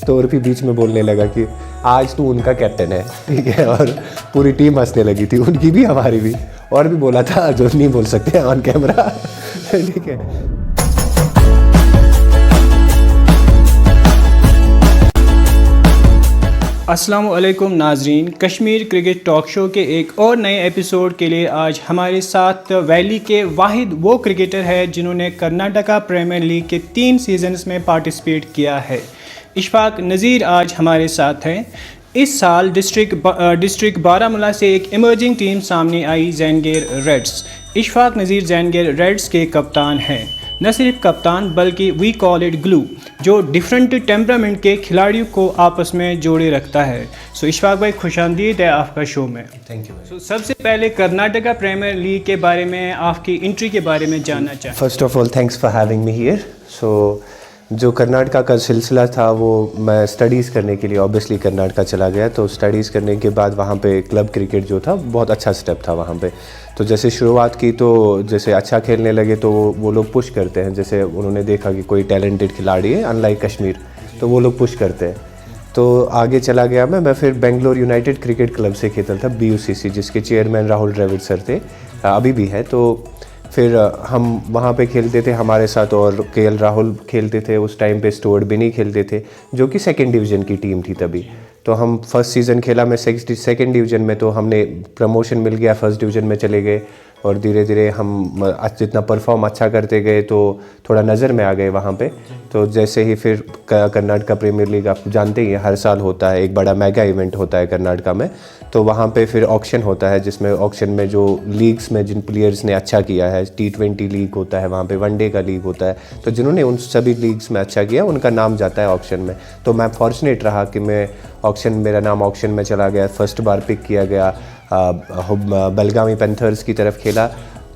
तो उर्फी बीच में बोलने लगा कि आज तू उनका कैप्टन है, ठीक है, और पूरी टीम हंसने लगी थी, उनकी भी हमारी भी, और भी बोला था जो नहीं बोल सकते ऑन कैमरा, ठीक है। अस्सलामु अलैकुम नाजरीन, कश्मीर क्रिकेट टॉक शो के एक और नए एपिसोड के लिए आज हमारे साथ वैली के वाहिद वो क्रिकेटर है जिन्होंने कर्नाटका प्रीमियर लीग के 3 सीजन्स में पार्टिसिपेट किया है। इशफाक नज़ीर आज हमारे साथ हैं। इस साल डिस्ट्रिक्ट बारामूला से एक इमर्जिंग टीम सामने आई, ज़ैनगेर रेड्स। इशफाक नज़ीर ज़ैनगेर रेड्स के कप्तान हैं। न सिर्फ कप्तान बल्कि वी कॉल इट ग्लू, जो डिफरेंट टेम्परामेंट के खिलाड़ियों को आपस में जोड़े रखता है। सो इशफाक भाई, खुशामदीद है आपका शो में। Thank you. सो सबसे पहले कर्नाटका प्रीमियर लीग के बारे में, आपकी एंट्री के बारे में जानना चाहें। First of all thanks for having me here. So जो कर्नाटका का सिलसिला था वो मैं स्टडीज़ करने के लिए ऑब्वियसली कर्नाटका चला गया। तो स्टडीज़ करने के बाद वहाँ पे क्लब क्रिकेट जो था बहुत अच्छा स्टेप था वहाँ पे। तो जैसे शुरुआत की तो जैसे अच्छा खेलने लगे तो वो लोग पुश करते हैं, जैसे उन्होंने देखा कि कोई टैलेंटेड खिलाड़ी है अनलाइक कश्मीर, तो वो लोग पुश करते हैं। तो आगे चला गया मैं फिर बेंगलोर यूनाइटेड क्रिकेट क्लब से खेलता था, BUCC, जिसके चेयरमैन राहुल द्रविड़ सर थे, अभी भी है। तो फिर हम वहाँ पे खेलते थे हमारे साथ, और KL राहुल खेलते थे उस टाइम पे, स्टुअर्ट बिनी खेलते थे जो कि 2nd डिवीज़न की टीम थी तभी। तो हम फर्स्ट सीज़न खेला मैं 2nd डिवीज़न में, तो हमने प्रमोशन मिल गया, 1st डिवीज़न में चले गए, और धीरे धीरे हम जितना परफॉर्म अच्छा करते गए तो थोड़ा नज़र में आ गए वहाँ पे। तो जैसे ही फिर कर्नाटका प्रीमियर लीग आप जानते ही हर साल होता है, एक बड़ा मेगा इवेंट होता है कर्नाटका में। तो वहाँ पे फिर ऑक्शन होता है, जिसमें ऑक्शन में जो लीग्स में जिन प्लेयर्स ने अच्छा किया है, T20 लीग होता है वहाँ पे, वनडे का लीग होता है, तो जिन्होंने उन सभी लीग्स में अच्छा किया उनका नाम जाता है ऑक्शन में। तो मैं फॉर्चुनेट रहा कि मेरा नाम ऑक्शन में चला गया, फर्स्ट बार पिक किया गया। बेलगामी पैंथर्स की तरफ खेला,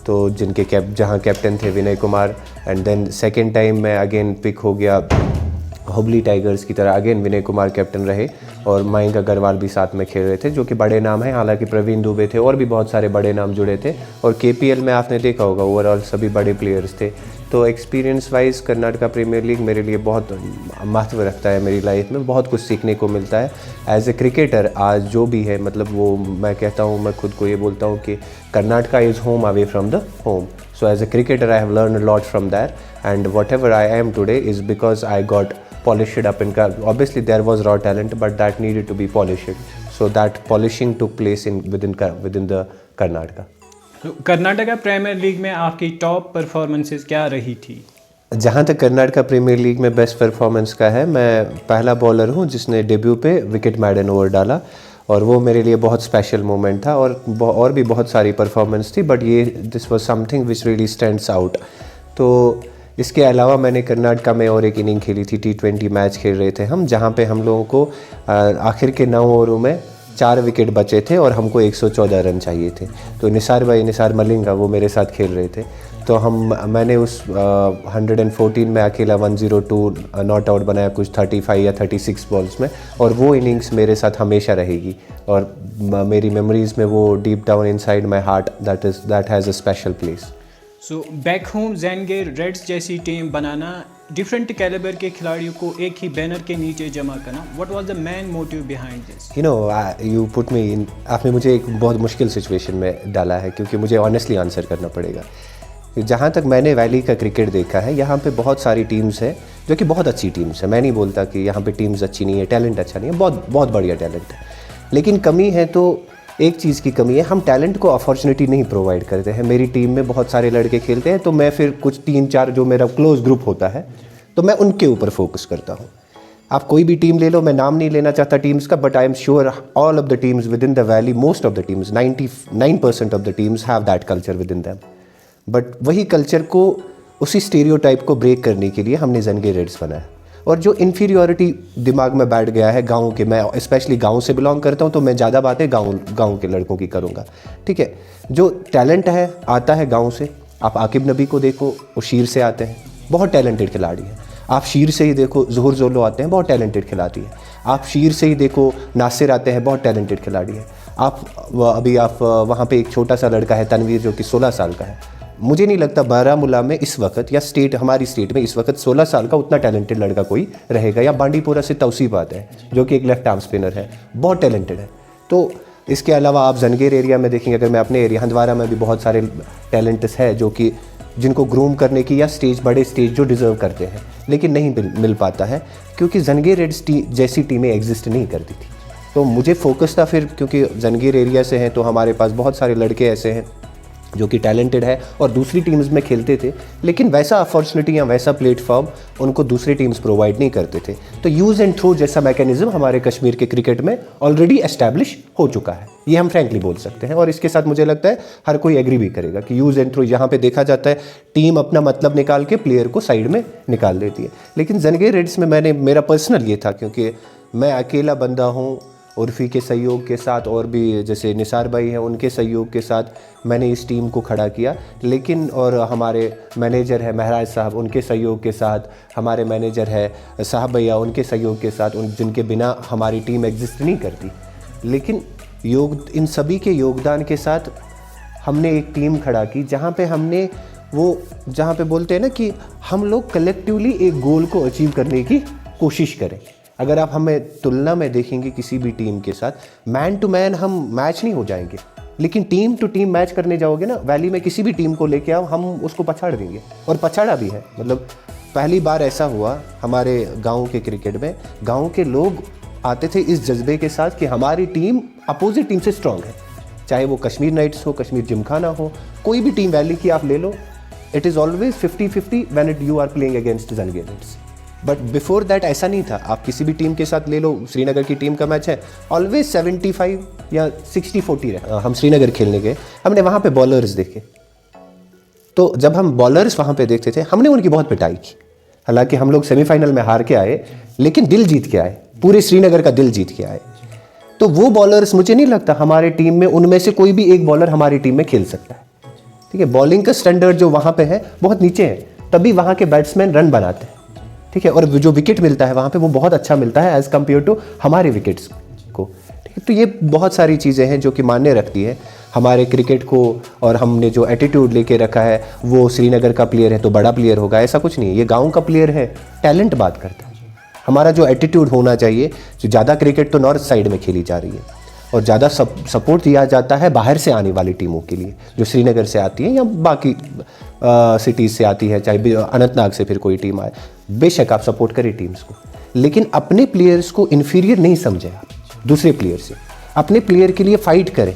तो जहाँ कैप्टन थे Vinay Kumar, and then second time मैं अगेन पिक हो गया हुबली टाइगर्स की तरह, अगेन विनय कुमार कैप्टन रहे, और मयंक अग्रवाल भी साथ में खेल रहे थे, जो कि बड़े नाम हैं। हालांकि प्रवीण दुबे थे और भी बहुत सारे बड़े नाम जुड़े थे, और KPL में आपने देखा होगा ओवरऑल सभी बड़े प्लेयर्स थे। तो experience wise Karnataka premier league मेरे लिए बहुत महत्व रखता है मेरी लाइफ में, बहुत कुछ सीखने को मिलता है एज ए क्रिकेटर। आज जो भी है, मतलब वो मैं कहता हूँ, मैं खुद को ये बोलता हूँ कि Karnataka is home away from the home. So as a cricketer, I have learned a lot from there, and whatever I am today is because I got polished up in. Obviously, there was raw talent, but that needed to be polished. So that polishing took place within the Karnataka. Karnataka premier league में आपकी top performances क्या रही थी? जहाँ तक Karnataka premier league में best performance का है, मैं पहला बॉलर हूँ जिसने डेब्यू पे विकेट मैडन ओवर डाला, और वो मेरे लिए बहुत स्पेशल मोमेंट था। और भी बहुत सारी परफॉर्मेंस थी, बट ये this was something which really stands out. तो इसके अलावा मैंने कर्नाटका में और एक इनिंग खेली थी, T20 मैच खेल रहे थे हम, जहाँ पे हम लोगों को आखिर के 9 ओवरों में 4 विकेट बचे थे और हमको 114 रन चाहिए थे। तो निसार मलिंगा वो मेरे साथ खेल रहे थे। तो मैंने उस 114 में अकेला 102 नॉट आउट बनाया, कुछ 35 या 36 बॉल्स में, और वो इनिंग्स मेरे साथ हमेशा रहेगी, और मेरी मेमोरीज़ में वो deep down inside my heart that has a special place. So back home Zaingair Reds जैसी टीम बनाना, डिफरेंट कैलिबर के खिलाड़ियों को एक ही बैनर के नीचे जमा करना, what was the main motive behind this? You put me in, आपने मुझे एक बहुत मुश्किल सिचुएशन में डाला है, क्योंकि मुझे ऑनेस्टली आंसर करना पड़ेगा। जहाँ तक मैंने वैली का क्रिकेट देखा है, यहाँ पे बहुत सारी टीम्स हैं जो कि बहुत अच्छी टीम्स हैं। मैं नहीं बोलता कि यहाँ पे टीम्स अच्छी नहीं है, टैलेंट अच्छा नहीं है, बहुत बहुत बढ़िया टैलेंट है। लेकिन कमी है तो एक चीज़ की कमी है, हम टैलेंट को अपॉर्चुनिटी नहीं प्रोवाइड करते हैं। मेरी टीम में बहुत सारे लड़के खेलते हैं, तो मैं फिर कुछ 3-4 जो मेरा क्लोज ग्रुप होता है, तो मैं उनके ऊपर फोकस करता हूँ। आप कोई भी टीम ले लो, मैं नाम नहीं लेना चाहता टीम्स का, but I am sure all of the teams with in the valley, most of the teams, 99% of the teams have that culture with in them. But वही कल्चर को, उसी स्टीरियोटाइप को ब्रेक करने के लिए हमने ज़ैनगेर रेड्स बनाया। और जो इन्फीरियोरिटी दिमाग में बैठ गया है गाँव के, मैं स्पेशली गाँव से बिलोंग करता हूँ, तो मैं ज़्यादा बातें गाँव के लड़कों की करूँगा, ठीक है। जो टैलेंट है आता है गाँव से। आप आकिब नबी को देखो, वो शीर से आते हैं, बहुत टैलेंटेड खिलाड़ी हैं। आप शीर से ही देखो, ज़ुहूर जोलो आते हैं, बहुत टैलेंटेड खिलाड़ी है। आप शीर से ही देखो, नासिर आते हैं, बहुत टैलेंटेड खिलाड़ी है। आप वहाँ पे एक छोटा सा लड़का है तनवीर, जो कि 16 साल का है, मुझे नहीं लगता बारामूला में इस वक्त या स्टेट हमारी स्टेट में इस वक्त 16 साल का उतना टैलेंटेड लड़का कोई रहेगा। या बांडीपोरा से तौसीफ आता है जो कि एक लेफ्ट आर्म स्पिनर है, बहुत टैलेंटेड है। तो इसके अलावा आप जंगेर एरिया में देखेंगे, अगर मैं अपने एरिया हंदवारा में भी बहुत सारे टैलेंट्स है जो कि जिनको ग्रूम करने की या स्टेज बड़े स्टेज जो डिज़र्व करते हैं, लेकिन नहीं मिल पाता है क्योंकि जंगेर रेड्स जैसी टीमें एग्जिस्ट नहीं करती थी। तो मुझे फोकस था फिर, क्योंकि जंगीर एरिया से हैं तो हमारे पास बहुत सारे लड़के ऐसे हैं जो कि टैलेंटेड है और दूसरी टीम्स में खेलते थे, लेकिन वैसा अपॉर्चुनिटी या वैसा प्लेटफॉर्म उनको दूसरी टीम्स प्रोवाइड नहीं करते थे। तो यूज़ एंड थ्रो जैसा मैकेनिज्म हमारे कश्मीर के क्रिकेट में ऑलरेडी एस्टैब्लिश हो चुका है, ये हम फ्रैंकली बोल सकते हैं। और इसके साथ मुझे लगता है हर कोई एग्री भी करेगा कि यूज़ एंड थ्रो यहाँ पे देखा जाता है, टीम अपना मतलब निकाल के प्लेयर को साइड में निकाल देती है। लेकिन जंगीर रेड्स में मेरा पर्सनल ये था, क्योंकि मैं अकेला बंदा हूँ, उर्फ़ी के सहयोग के साथ और भी जैसे निसार भाई हैं उनके सहयोग के साथ मैंने इस टीम को खड़ा किया। लेकिन और हमारे मैनेजर है महराज साहब, उनके सहयोग के साथ, हमारे मैनेजर है साहब भैया, उनके सहयोग के साथ, जिनके बिना हमारी टीम एग्जिस्ट नहीं करती। लेकिन इन सभी के योगदान के साथ हमने एक टीम खड़ा की जहाँ पे बोलते हैं ना कि हम लोग कलेक्टिवली एक गोल को अचीव करने की कोशिश करें। अगर आप हमें तुलना में देखेंगे किसी भी टीम के साथ, मैन टू मैन हम मैच नहीं हो जाएंगे, लेकिन टीम टू टीम मैच करने जाओगे ना, वैली में किसी भी टीम को लेके आओ, हम उसको पछाड़ देंगे। और पछाड़ा भी है। मतलब पहली बार ऐसा हुआ हमारे गांव के क्रिकेट में, गांव के लोग आते थे इस जज्बे के साथ कि हमारी टीम अपोजिट टीम से स्ट्रांग है, चाहे वो कश्मीर नाइट्स हो, कश्मीर जिमखाना हो, कोई भी टीम वैली की आप ले लो, it is always 50-50 when you are playing against Zaingair Reds. But before that ऐसा नहीं था। आप किसी भी टीम के साथ ले लो, श्रीनगर की टीम का मैच है, ऑलवेज 75 या 60-40 रहे। हम श्रीनगर खेलने गए, हमने वहाँ पे बॉलर्स देखे, तो जब हम बॉलर्स वहाँ पे देखते थे हमने उनकी बहुत पिटाई की। हालांकि हम लोग सेमीफाइनल में हार के आए, लेकिन दिल जीत के आए, पूरे श्रीनगर का दिल जीत के आए। तो वो बॉलर्स, मुझे नहीं लगता हमारे टीम में उनमें से कोई भी एक बॉलर हमारी टीम में खेल सकता है। ठीक है, बॉलिंग का स्टैंडर्ड जो वहाँ पे है बहुत नीचे है, तभी वहाँ के बैट्समैन रन बनाते हैं। ठीक है, और जो विकेट मिलता है वहाँ पे वो बहुत अच्छा मिलता है एज़ कम्पेयर टू हमारे विकेट्स को। ठीक है, तो ये बहुत सारी चीज़ें हैं जो कि मान्य रखती है हमारे क्रिकेट को। और हमने जो एटीट्यूड लेके रखा है, वो श्रीनगर का प्लेयर है तो बड़ा प्लेयर होगा, ऐसा कुछ नहीं है। ये गाँव का प्लेयर है, टैलेंट बात करता है। हमारा जो एटीट्यूड होना चाहिए, जो ज़्यादा क्रिकेट तो नॉर्थ साइड में खेली जा रही है और ज़्यादा सपोर्ट दिया जाता है बाहर से आने वाली टीमों के लिए, जो श्रीनगर से आती है या बाकी सिटीज़ से आती है, चाहे अनंतनाग से फिर कोई टीम आए। बेशक आप सपोर्ट करें टीम्स को, लेकिन अपने प्लेयर्स को इन्फीरियर नहीं समझें आप दूसरे प्लेयर से। अपने प्लेयर के लिए फ़ाइट करें,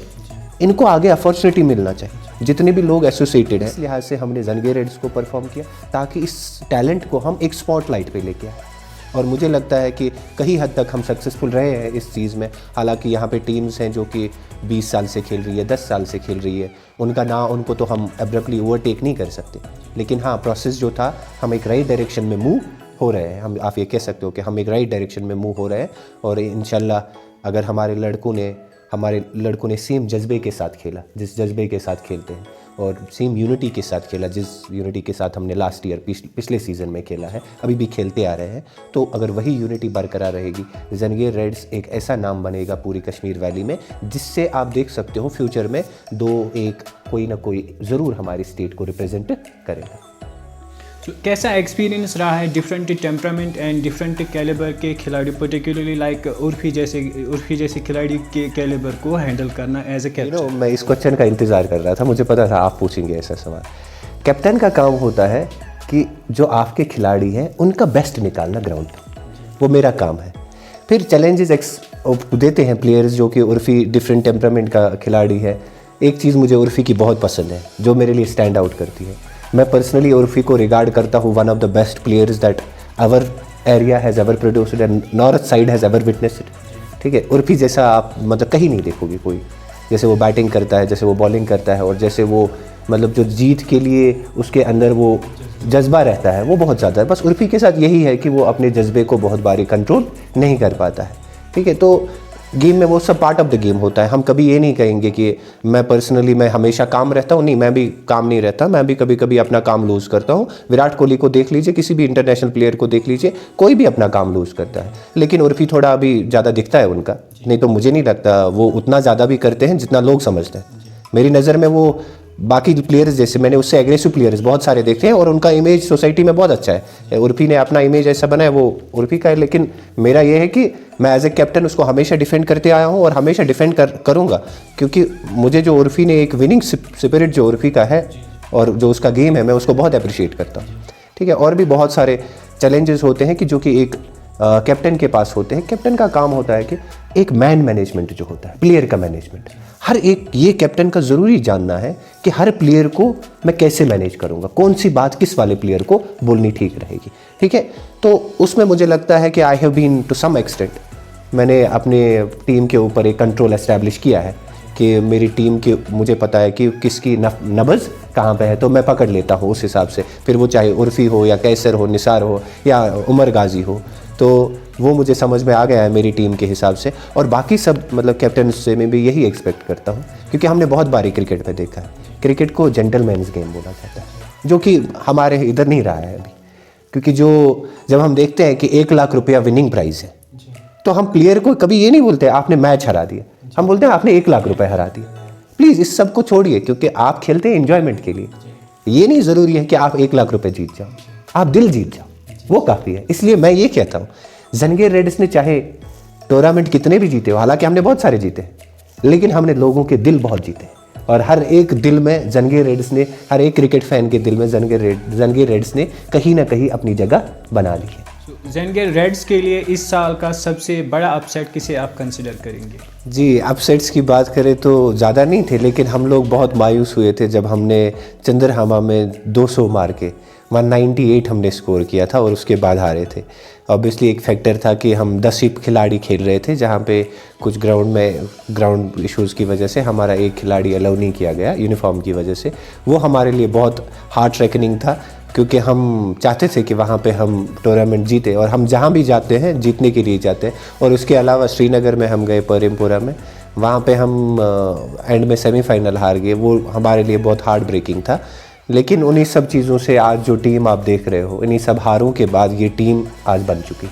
इनको आगे अपॉर्चुनिटी मिलना चाहिए। जितने भी लोग एसोसिएटेड हैं, इस लिहाज से हमने जंगीर रेड्स को परफॉर्म किया ताकि इस टैलेंट को हम एक स्पॉटलाइट पे लेके आए। और मुझे लगता है कि कई हद तक हम सक्सेसफुल रहे हैं इस चीज़ में। हालांकि यहाँ पे टीम्स हैं जो कि 20 साल से खेल रही है, 10 साल से खेल रही है, उनको तो हम एब्रप्टली ओवरटेक नहीं कर सकते। लेकिन हाँ, प्रोसेस जो था, हम एक राइट डायरेक्शन में मूव हो रहे हैं। आप ये कह सकते हो कि हम एक राइट डायरेक्शन में मूव हो रहे हैं। और इंशाल्लाह अगर हमारे लड़कों ने सेम जज्बे के साथ खेला, जिस जज्बे के साथ खेलते हैं, और सेम यूनिटी के साथ खेला जिस यूनिटी के साथ हमने लास्ट ईयर पिछले सीज़न में खेला है, अभी भी खेलते आ रहे हैं, तो अगर वही यूनिटी बरकरार रहेगी, जंगीर रेड्स एक ऐसा नाम बनेगा पूरी कश्मीर वैली में, जिससे आप देख सकते हो फ्यूचर में कोई ना कोई ज़रूर हमारी स्टेट को रिप्रेजेंट करेगा। तो कैसा एक्सपीरियंस रहा है different temperament and different calibre के खिलाड़ी, पर्टिकुलरली लाइक उर्फ़ी जैसे खिलाड़ी के कैलिबर को हैंडल करना एज ए कैप्टन? मैं इस क्वेश्चन का इंतज़ार कर रहा था, मुझे पता था आप पूछेंगे ऐसा सवाल। कैप्टन का काम होता है कि जो आपके खिलाड़ी हैं उनका बेस्ट निकालना ग्राउंड पर, वो मेरा काम है। फिर चैलेंजेस देते हैं प्लेयर्स, जो कि उर्फ़ी डिफरेंट टेम्परामेंट का खिलाड़ी है। एक चीज़ मुझे उर्फ़ी की बहुत पसंद है, जो मेरे लिए स्टैंड आउट करती है। मैं पर्सनली उर्फ़ी को रिगार्ड करता हूँ one of the best players that our area has ever produced and north side has ever witnessed. ठीक है, उर्फ़ी जैसा आप मतलब कहीं नहीं देखोगे कोई, जैसे वो बैटिंग करता है, जैसे वो बॉलिंग करता है, और जैसे वो मतलब जो जीत के लिए उसके अंदर वो जज्बा रहता है, वो बहुत ज़्यादा है। बस उर्फ़ी के साथ यही है कि वो अपने जज्बे को बहुत बारी कंट्रोल नहीं कर पाता है। ठीक है, तो गेम में वो सब पार्ट ऑफ द गेम होता है। हम कभी ये नहीं कहेंगे कि मैं हमेशा काम रहता हूँ, नहीं, मैं भी काम नहीं रहता, मैं भी कभी कभी अपना काम लूज़ करता हूँ। विराट कोहली को देख लीजिए, किसी भी इंटरनेशनल प्लेयर को देख लीजिए, कोई भी अपना काम लूज़ करता है। लेकिन उर्फ़ी थोड़ा अभी ज़्यादा दिखता है उनका, नहीं तो मुझे नहीं लगता वो उतना ज़्यादा भी करते हैं जितना लोग समझते हैं। मेरी नज़र में वो बाकी प्लेयर्स जैसे मैंने उससे एग्रेसिव प्लेयर्स बहुत सारे देखे हैं और उनका इमेज सोसाइटी में बहुत अच्छा है। उर्फी ने अपना इमेज ऐसा बनाया, वो उर्फी का है, लेकिन मेरा ये है कि मैं एज ए कैप्टन उसको हमेशा डिफेंड करते आया हूँ और हमेशा डिफेंड करूँगा, क्योंकि मुझे जो उर्फी ने एक विनिंग स्पिरिट जो उर्फी का है और जो उसका गेम है, मैं उसको बहुत अप्रिशिएट करता हूँ। ठीक है, और भी बहुत सारे चैलेंजेस होते हैं कि जो कि एक कैप्टन के पास होते हैं। कैप्टन का काम होता है कि एक मैन मैनेजमेंट जो होता है, प्लेयर का मैनेजमेंट, हर एक ये कैप्टन का ज़रूरी जानना है कि हर प्लेयर को मैं कैसे मैनेज करूँगा, कौन सी बात किस वाले प्लेयर को बोलनी ठीक रहेगी। ठीक है, तो उसमें मुझे लगता है कि I have been to some extent, मैंने अपने टीम के ऊपर एक कंट्रोल एस्टैब्लिश किया है कि मेरी टीम के मुझे पता है कि किसकी नब्ज़ कहाँ पे है, तो मैं पकड़ लेता हूँ उस हिसाब से। फिर वो चाहे उर्फ़ी हो या कैसर हो, निसार हो या उमर गाजी हो, तो वो मुझे समझ में आ गया है मेरी टीम के हिसाब से। और बाकी सब मतलब कैप्टन से मैं भी यही एक्सपेक्ट करता हूँ, क्योंकि हमने बहुत बारी क्रिकेट में देखा है, क्रिकेट को जेंटलमैन्स गेम बोला जाता है, जो कि हमारे इधर नहीं रहा है अभी। क्योंकि जब हम देखते हैं कि 1 लाख रुपया विनिंग प्राइज़ है, तो हम प्लेयर को कभी ये नहीं बोलते आपने मैच हरा दिया, हम बोलते हैं आपने 1 लाख रुपए हरा दिया। प्लीज़ इस सब को छोड़िए, क्योंकि आप खेलते हैं एंजॉयमेंट के लिए। ये नहीं ज़रूरी है कि आप 1 लाख रुपए जीत जाओ, आप दिल जीत जाओ, वो काफ़ी है। इसलिए मैं ये कहता हूँ, जंगीर रेड्स ने चाहे टूर्नामेंट कितने भी जीते हो, हालांकि हमने बहुत सारे जीते, लेकिन हमने लोगों के दिल बहुत जीते, और हर एक दिल में जंगीर रेड्स ने, हर एक क्रिकेट फैन के दिल में जंगीर रेड्स ने कहीं ना कहीं अपनी जगह बना ली है। जंगीर रेड्स के लिए इस साल का सबसे बड़ा अपसेट किसे आप कंसिडर करेंगे? जी, अपसेट्स की बात करें तो ज़्यादा नहीं थे, लेकिन हम लोग बहुत मायूस हुए थे जब हमने चंद्रहामा में 200 मार के 198 हमने स्कोर किया था और उसके बाद हारे थे। ऑब्वियसली एक फैक्टर था कि हम 10 ही खिलाड़ी खेल रहे थे, जहाँ पे कुछ ग्राउंड इश्यूज़ की वजह से हमारा एक खिलाड़ी अलाउ नहीं किया गया यूनिफॉर्म की वजह से। वो हमारे लिए बहुत हार्ट रेकनिंग था, क्योंकि हम चाहते थे कि वहाँ पे हम टूर्नामेंट जीते, और हम जहाँ भी जाते हैं जीतने के लिए जाते हैं। और उसके अलावा श्रीनगर में हम गए, परिमपुरा में, वहाँ पे हम एंड में सेमीफाइनल हार गए। वो हमारे लिए बहुत हार्ट ब्रेकिंग था। लेकिन उन्हीं सब चीज़ों से आज जो टीम आप देख रहे हो, इन्हीं सब हारों के बाद ये टीम आज बन चुकी।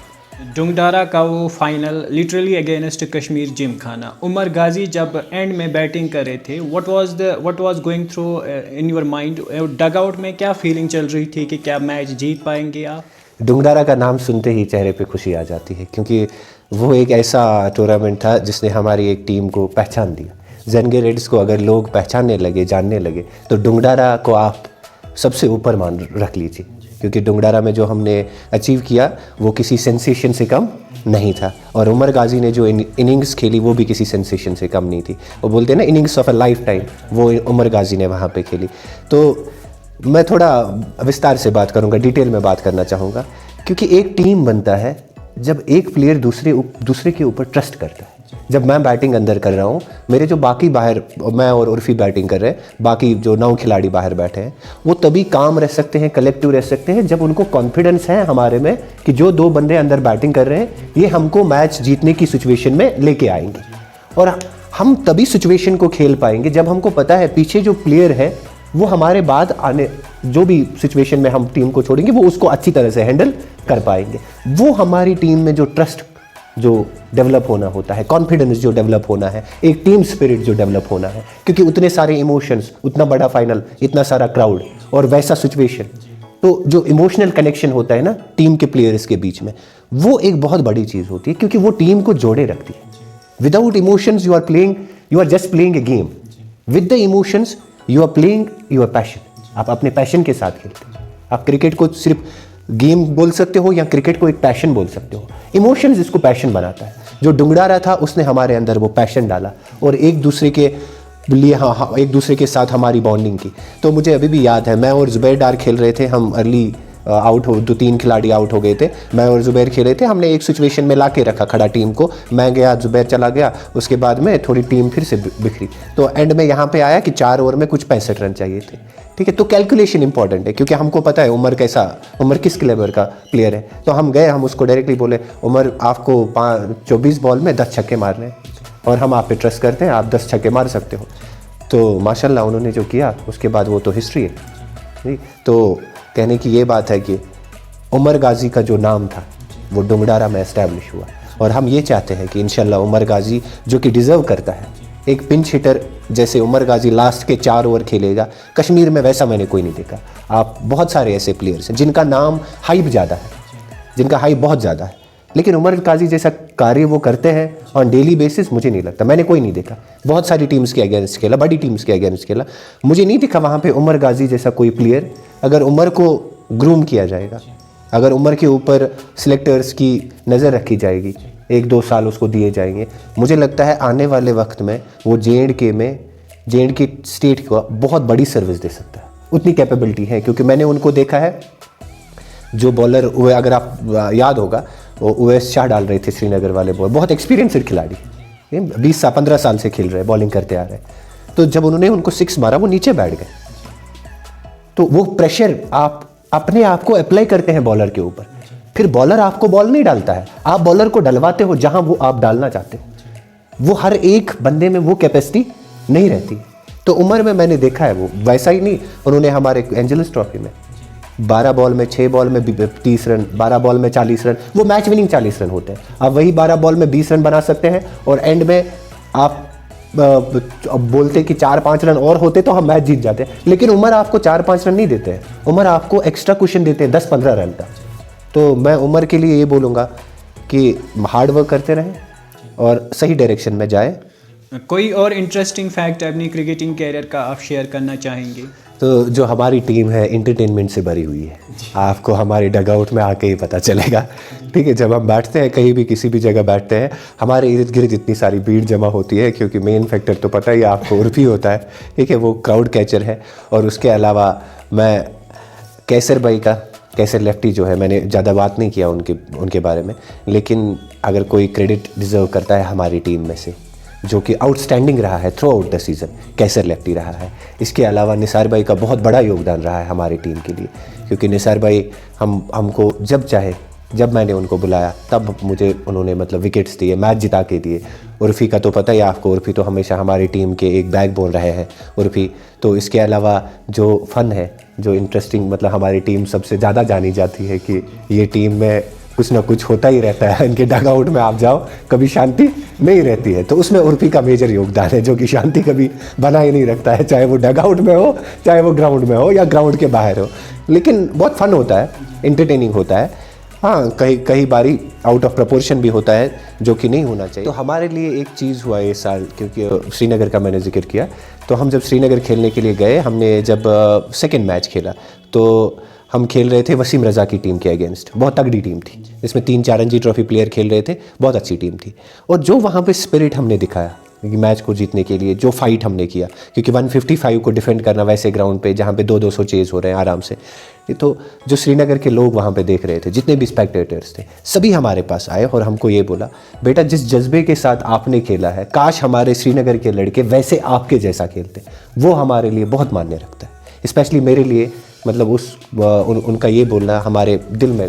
डुंगडारा का वो final literally against Kashmir Gymkhana, Umar Ghazi जब एंड में बैटिंग कर रहे थे, what was going through in your mind? Dugout में क्या फीलिंग चल रही थी कि क्या मैच जीत पाएंगे आप? डुंगडारा का नाम सुनते ही चेहरे पे खुशी आ जाती है, क्योंकि वो एक ऐसा टूर्नामेंट था जिसने हमारी एक टीम को पहचान दिया। जंगीर रेड्स को अगर लोग पहचानने लगे, जानने लगे, तो डुंगडारा को आप सबसे ऊपर मान रख लीजिए, क्योंकि डुंगडारा में जो हमने अचीव किया वो किसी सेंसेशन से कम नहीं था। और उमर गाजी ने जो इनिंग्स खेली वो भी किसी सेंसेशन से कम नहीं थी। वो बोलते हैं ना, innings of a life time, वो उमर गाजी ने वहाँ पे खेली। तो मैं थोड़ा विस्तार से बात करूँगा, डिटेल में बात करना चाहूँगा, क्योंकि एक टीम बनता है जब एक प्लेयर दूसरे के ऊपर ट्रस्ट करता है। जब मैं बैटिंग अंदर कर रहा हूँ, मेरे जो बाकी बाहर, मैं और उर्फी बैटिंग कर रहे हैं, बाकी जो 9 खिलाड़ी बाहर बैठे हैं, वो तभी काम रह सकते हैं, कलेक्टिव रह सकते हैं, जब उनको कॉन्फिडेंस है हमारे में कि जो 2 बंदे अंदर बैटिंग कर रहे हैं ये हमको मैच जीतने की सिचुएशन में लेके आएंगे। और हम तभी सिचुएशन को खेल पाएंगे जब हमको पता है पीछे जो प्लेयर है वो हमारे बाद आने जो भी सिचुएशन में हम टीम को छोड़ेंगे वो उसको अच्छी तरह से हैंडल कर पाएंगे। वो हमारी टीम में जो ट्रस्ट जो डेवलप होना होता है, कॉन्फिडेंस जो डेवलप होना है, एक टीम स्पिरिट जो डेवलप होना है, क्योंकि उतने सारे इमोशंस, उतना बड़ा फाइनल, इतना सारा क्राउड और वैसा सिचुएशन, तो जो इमोशनल कनेक्शन होता है ना टीम के प्लेयर्स के बीच में, वो एक बहुत बड़ी चीज़ होती है, क्योंकि वो टीम को जोड़े रखती है। Without emotions you are just playing a game. With the emotions you are playing your passion. आप अपने पैशन के साथ खेलते हैं। आप क्रिकेट को सिर्फ गेम बोल सकते हो या क्रिकेट को एक पैशन बोल सकते हो। इमोशंस इसको पैशन बनाता है। जो डुंगडारा था उसने हमारे अंदर वो पैशन डाला और एक दूसरे के लिए एक दूसरे के साथ हमारी बॉन्डिंग की। तो मुझे अभी भी याद है, मैं और जुबैर डार खेल रहे थे, हम अर्ली आउट हो, 2-3 खिलाड़ी आउट हो गए थे, मैं और जुबैर खेले थे। हमने एक सिचुएशन में लाके रखा खड़ा टीम को, मैं गया, जुबैर चला गया, उसके बाद में थोड़ी टीम फिर से बिखरी। तो एंड में यहाँ पे आया कि 4 ओवर में कुछ 65 रन चाहिए थे। ठीक है, तो कैलकुलेशन इंपॉर्टेंट है, क्योंकि हमको पता है उमर किस क्लेवर का प्लेयर है। तो हम गए, हम उसको डायरेक्टली बोले, उमर आपको 24 बॉल में 10 छक्के मारने हैं और हम आप पे ट्रस्ट करते हैं, आप 10 छक्के मार सकते हो। तो माशाल्लाह उन्होंने जो किया उसके बाद वो तो हिस्ट्री है। तो कहने की ये बात है कि उमर गाजी का जो नाम था वो डुंगडारा में एस्टैब्लिश हुआ, और हम ये चाहते हैं कि इंशाल्लाह उमर गाजी जो कि डिज़र्व करता है एक पिंच हिटर जैसे उमर गाजी लास्ट के 4 ओवर खेलेगा, कश्मीर में वैसा मैंने कोई नहीं देखा। आप बहुत सारे ऐसे प्लेयर्स हैं जिनका नाम हाइप ज़्यादा है, जिनका हाइप बहुत ज़्यादा है, लेकिन उमर गाजी जैसा कार्य वो करते हैं ऑन डेली बेसिस, मुझे नहीं लगता। मैंने कोई नहीं देखा। बहुत सारी टीम्स के अगेंस्ट खेला, बड़ी टीम्स के अगेंस्ट खेला, मुझे नहीं दिखा वहाँ पे उमर गाजी जैसा कोई प्लेयर। अगर उमर को ग्रूम किया जाएगा, अगर उमर के ऊपर सिलेक्टर्स की नज़र रखी जाएगी, 1-2 साल उसको दिए जाएंगे, मुझे लगता है आने वाले वक्त में वो जे.एंड.के स्टेट को बहुत बड़ी सर्विस दे सकता है। उतनी कैपेबिलिटी है, क्योंकि मैंने उनको देखा है। जो बॉलर हुए, अगर आप याद होगा, वो उवैस शाह डाल रहे थे श्रीनगर वाले बॉल, बहुत एक्सपीरियंस्ड खिलाड़ी, 20-15 साल से खेल रहे, बॉलिंग करते आ रहे। तो जब उन्होंने उनको 6 मारा, वो नीचे बैठ गए। तो वो प्रेशर आप अपने आप को अप्लाई करते हैं बॉलर के ऊपर, फिर बॉलर आपको बॉल नहीं डालता है, आप बॉलर को डलवाते हो जहां वो आप डालना चाहते हो। वो हर एक बंदे में वो कैपेसिटी नहीं रहती। तो उमर में मैंने देखा है वो वैसा ही नहीं। उन्होंने हमारे एंजेलिस ट्रॉफी में 12 बॉल में 6 बॉल में 30 रन, 12 बॉल में 40 रन, वो मैच विनिंग 40 रन होते हैं। आप वही 12 बॉल में 20 रन बना सकते हैं, और एंड में आप बोलते कि 4-5 रन और होते तो हम मैच जीत जाते हैं। लेकिन उमर आपको 4-5 रन नहीं देते हैं, उमर आपको एक्स्ट्रा कुशन देते हैं 10-15 रन का। तो मैं उमर के लिए ये बोलूँगा कि हार्ड वर्क करते रहें और सही डायरेक्शन में जाए। कोई और इंटरेस्टिंग फैक्ट अपनी क्रिकेटिंग कैरियर का आप शेयर करना चाहेंगे? तो जो हमारी टीम है इंटरटेनमेंट से भरी हुई है, आपको हमारे डगआउट में आके ही पता चलेगा। ठीक है, जब हम बैठते हैं कहीं भी किसी भी जगह बैठते हैं, हमारे इर्द गिर्द इतनी सारी भीड़ जमा होती है, क्योंकि मेन फैक्टर तो पता ही है आपको, उर्फी होता है। ठीक है, वो क्राउड कैचर है। और उसके अलावा मैं कैसर भाई का, कैसर लेफ्टी जो है, मैंने ज़्यादा बात नहीं किया उनके बारे में, लेकिन अगर कोई क्रेडिट डिज़र्व करता है हमारी टीम में से, जो कि आउटस्टैंडिंग रहा है throughout the season, Qaiser lefty रहा है। इसके अलावा निसार भाई का बहुत बड़ा योगदान रहा है हमारी टीम के लिए, क्योंकि निसार भाई हमको जब चाहे, जब मैंने उनको बुलाया तब मुझे उन्होंने मतलब विकेट्स दिए, मैच जिता के दिए। उर्फ़ी का तो पता ही आपको, उर्फ़ी तो हमेशा हमारी टीम के एक बैकबोन रहे हैं उर्फ़ी। तो इसके अलावा जो फ़न है, जो इंटरेस्टिंग, मतलब हमारी टीम सबसे ज़्यादा जानी जाती है कि ये टीम में कुछ ना कुछ होता ही रहता है। इनके डगआउट में आप जाओ, कभी शांति नहीं रहती है। तो उसमें उर्फ़ी का मेजर योगदान है, जो कि शांति कभी बना ही नहीं रखता है, चाहे वो डगआउट में हो, चाहे वो ग्राउंड में हो या ग्राउंड के बाहर हो। लेकिन बहुत फ़न होता है, इंटरटेनिंग होता है। हाँ, कई बारी आउट ऑफ प्रपोर्शन भी होता है, जो कि नहीं होना चाहिए। तो हमारे लिए एक चीज़ हुआ ये साल, क्योंकि श्रीनगर का मैंने जिक्र किया, तो हम जब श्रीनगर खेलने के लिए गए, हमने जब सेकेंड मैच खेला, तो हम खेल रहे थे वसीम रज़ा की टीम के अगेंस्ट। बहुत तगड़ी टीम थी, इसमें 3-4 रणजी ट्रॉफी प्लेयर खेल रहे थे, बहुत अच्छी टीम थी। और जो वहाँ पे स्पिरिट हमने दिखाया मैच को जीतने के लिए, जो फाइट हमने किया, क्योंकि 155 को डिफेंड करना वैसे ग्राउंड पे जहाँ पे 200 चेज हो रहे हैं आराम से, तो जो श्रीनगर के लोग वहाँ पे देख रहे थे, जितने भी स्पेक्टेटर्स थे, सभी हमारे पास आए और हमको ये बोला, बेटा जिस जज्बे के साथ आपने खेला है, काश हमारे श्रीनगर के लड़के वैसे आपके जैसा खेलते। वो हमारे लिए बहुत मान्य रखता है, स्पेशली मेरे लिए। मतलब उनका ये बोलना हमारे दिल में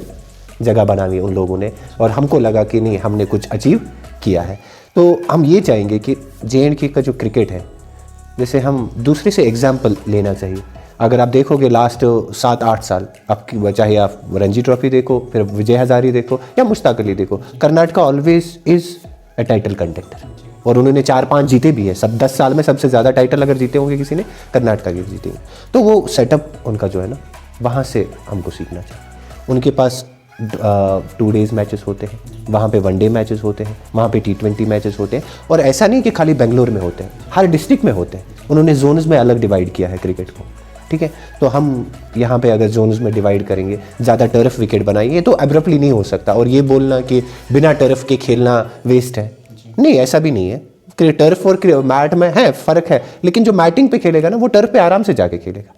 जगह बना ली उन लोगों ने, और हमको लगा कि नहीं, हमने कुछ अचीव किया है। तो हम ये चाहेंगे कि जे.एंड.के का जो क्रिकेट है, जैसे हम दूसरे से एग्जाम्पल लेना चाहिए। अगर आप देखोगे लास्ट 7-8 साल, आपकी चाहे आप रणजी ट्रॉफी देखो, फिर विजय हजारे देखो या मुश्ताक अली देखो, Karnataka always is a title contender. और उन्होंने 4-5 जीते भी है। 10 साल में सबसे ज़्यादा टाइटल अगर जीते होंगे किसी ने, कर्नाटका के जीते हैं। तो वो सेटअप उनका जो है ना, वहाँ से हमको सीखना चाहिए। उनके पास 2 डेज़ मैचेस होते हैं, वहाँ पे 1 डे मैचेस होते हैं, वहाँ पे T20 मैचेस होते हैं। और ऐसा नहीं कि खाली बेंगलोर में होते हैं, हर डिस्ट्रिक्ट में होते हैं। उन्होंने जोन्स में अलग डिवाइड किया है क्रिकेट को। ठीक है, तो हम यहाँ पे अगर जोन्स में डिवाइड करेंगे, ज़्यादा टर्फ विकेट बनाएंगे, तो एब्रप्टली नहीं हो सकता। और ये बोलना कि बिना टर्फ के खेलना वेस्ट है, नहीं, ऐसा भी नहीं है। टर्फ और मैट में है फ़र्क है, लेकिन जो मैटिंग पे खेलेगा ना, वो टर्फ पे आराम से जाके खेलेगा।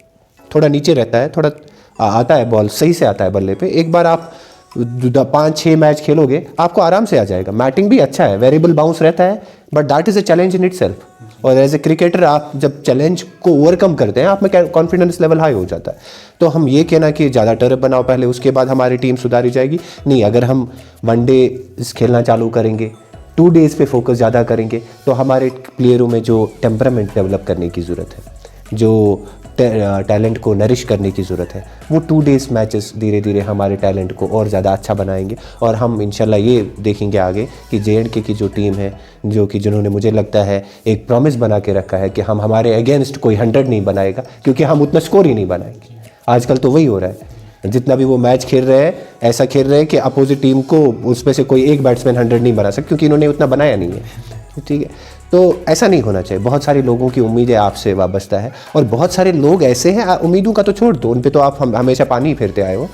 थोड़ा नीचे रहता है, थोड़ा आता है बॉल, सही से आता है बल्ले पे। एक बार आप 5-6 मैच खेलोगे, आपको आराम से आ जाएगा। मैटिंग भी अच्छा है, वेरिएबल बाउंस रहता है, but that is a challenge in itself. और एज ए क्रिकेटर आप जब चैलेंज को ओवरकम करते हैं, आप में कॉन्फिडेंस लेवल हाई हो जाता है। तो हम ये कहना कि ज़्यादा टर्फ बनाओ पहले, उसके बाद हमारी टीम सुधारी जाएगी, नहीं। अगर हम 1 डे खेलना चालू करेंगे, 2 डेज़ पे फोकस ज़्यादा करेंगे, तो हमारे प्लेयरों में जो टेम्परामेंट डेवलप करने की ज़रूरत है, जो टैलेंट को नरिश करने की ज़रूरत है, वो 2 डेज़ मैचेस धीरे धीरे हमारे टैलेंट को और ज़्यादा अच्छा बनाएंगे। और हम इंशाल्लाह ये देखेंगे आगे कि JNK की जो टीम है, जिन्होंने मुझे लगता है एक प्रॉमिस बना के रखा है कि हम हमारे अगेंस्ट कोई 100 नहीं बनाएगा, क्योंकि हम उतना स्कोर ही नहीं बनाएंगे। आजकल तो वही हो रहा है, जितना भी वो मैच खेल रहे हैं ऐसा खेल रहे हैं कि अपोजिट टीम को उसमें से कोई एक बैट्समैन 100 नहीं बना सकता, क्योंकि इन्होंने उतना बनाया नहीं है। ठीक है, तो ऐसा नहीं होना चाहिए। बहुत सारे लोगों की उम्मीदें आपसे वाबस्ता है, और बहुत सारे लोग ऐसे हैं, उम्मीदों का तो छोड़ दो, उन पे तो आप हमेशा पानी ही फेरते आए हो,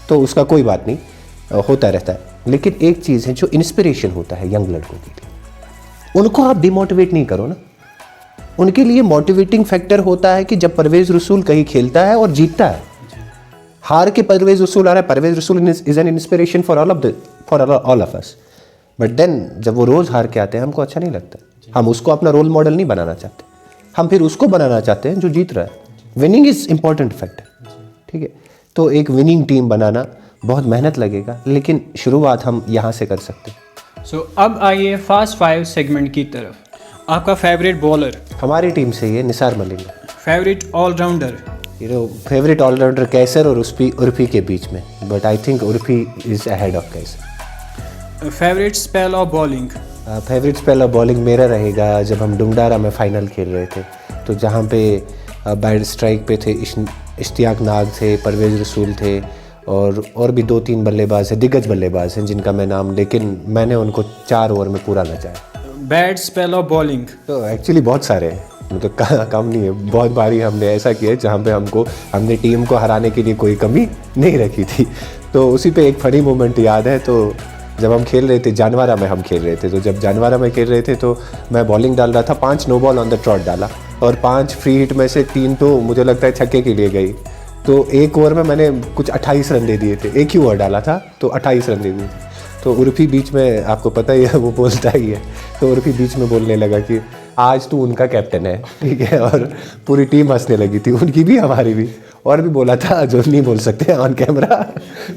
तो उसका कोई बात नहीं, होता रहता है। लेकिन एक चीज़ है जो इंस्पिरेशन होता है यंग लड़कों के लिए, उनको आप डिमोटिवेट नहीं करो ना। उनके लिए मोटिवेटिंग फैक्टर होता है कि जब परवेज़ रसूल कहीं खेलता है और जीतता है, हार के परवेज़ रसूल आ रहा है, Parvez Rasool is an inspiration for all of us. But then जब वो रोज़ हार के आते हैं, हमको अच्छा नहीं लगता। हम उसको अपना रोल मॉडल नहीं बनाना चाहते, हम फिर उसको बनाना चाहते हैं जो जीत रहा है। Winning is important factor. ठीक है, तो एक विनिंग टीम बनाना बहुत मेहनत लगेगा, लेकिन शुरुआत हम यहाँ से कर सकते हैं। सो अब आइए फास्ट 5 सेगमेंट की तरफ। आपका फेवरेट बॉलर? हमारी टीम से ये Nisar Maling. Favourite allrounder? Favourite allrounder Qaiser और उर्फी के बीच में, but I think Urfi is ahead of Qaiser. Favourite spell of bowling? Favourite spell of bowling मेरा रहेगा जब हम डुंगडारा में फ़ाइनल खेल रहे थे, तो जहाँ पे बैट स्ट्राइक पे थे इश्तियाक नाग थे, परवेज़ रसूल थे, और भी 2-3 बल्लेबाज हैं, दिग्गज बल्लेबाज हैं जिनका मैं नाम, लेकिन मैंने उनको 4 ओवर में पूरा नचाया। Bad spell of bowling? तो एक्चुअली बहुत सारे हैं, मतलब कम नहीं है। बहुत बारी हमने ऐसा किया है जहाँ पे हमने टीम को हराने के लिए कोई कमी नहीं रखी थी। तो उसी पे एक फनी मोमेंट याद है। तो जब हम खेल रहे थे जानवारा में, तो जब जानवारा में खेल रहे थे तो मैं बॉलिंग डाल रहा था, 5 no ball on the trot डाला, और 5 फ्री हिट में से 3 तो मुझे लगता है छक्के के लिए गई। तो एक ओवर में मैंने कुछ 28 रन दे दिए थे, एक ही ओवर डाला था तो 28 रन दे दिए थे। तो उर्फी बीच में, आपको पता ही है वो बोलता ही है, तो उर्फी बीच में बोलने लगा कि आज तू उनका कैप्टन है। ठीक है, और पूरी टीम हंसने लगी थी, उनकी भी हमारी भी, और भी बोला था जो नहीं बोल सकते ऑन कैमरा।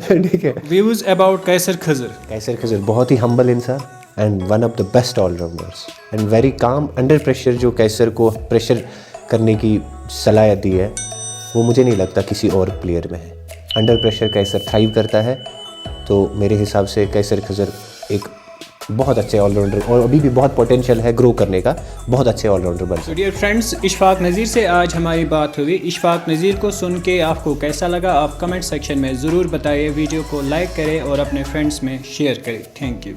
ठीक है। व्यूज अबाउट कैसर खजर? कैसर खजर बहुत ही हम्बल इंसान and one of the best allrounders and very calm under pressure. जो कैसर को प्रेशर करने की सलाहियत दी है, वो मुझे नहीं लगता किसी और प्लेयर में है। अंडर प्रेशर कैसर थ्राइव करता है, तो मेरे हिसाब से कैसर खजर एक बहुत अच्छे ऑलराउंडर, और अभी भी बहुत पोटेंशियल है ग्रो करने का, बहुत अच्छे ऑलराउंडर बन सकते हैं। डियर फ्रेंड्स, इशफाक नज़ीर से आज हमारी बात हुई। इशफाक नज़ीर को सुन के आपको कैसा लगा, आप कमेंट सेक्शन में ज़रूर बताइए। वीडियो को लाइक करें और अपने फ्रेंड्स में शेयर करें। Thank you.